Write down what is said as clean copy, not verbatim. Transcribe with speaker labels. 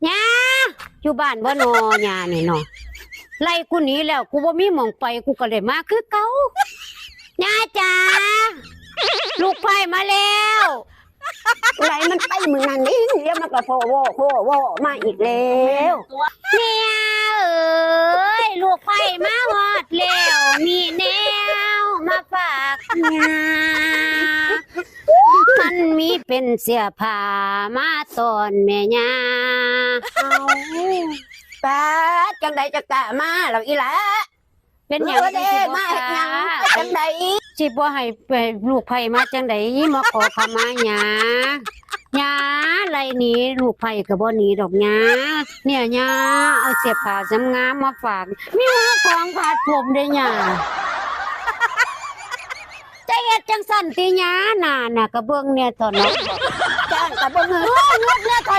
Speaker 1: หญ้าอยู่บ้านบ่นอหญ้านี่เนาะไล่กูหนีแล้วกูบ่มีหม่องไปกูก็เลยมาคือเก่าหญ้าจ๋าลูกไผ่มาแล้วไหลมันไปมึงนั่นนี่เดี๋ยวมันก็โผล่มาอีกแล้วเนี่ยเอ้ยลูกไผ่มาฮอดแล้วมีแนวมาฝากหญ้ามันมีเป็นเสื้อผ้ามาตอนแม่ย่าเอาตาจังใดจะกะมาแล้วอีหละเป็นหยังเด้มาเฮ็ดหยังจังใดสิบ่ให้ไปลูกไผมาจังใดมาขอขมาหญ้าหญ้าไรหนีลูกไผก็บ่หนีดอกหญ้าเนี่ยหญ้าเอาเสื้อผ้าสำงามมาฝากมีของผาดผมเด้หญ้าใจเฮ็ดจังสั่นติหญ้าน่ะก็เบิ่งเนี่ยตอนนั้นจ้างก็เบิ่งเงือกเนี่ยทอ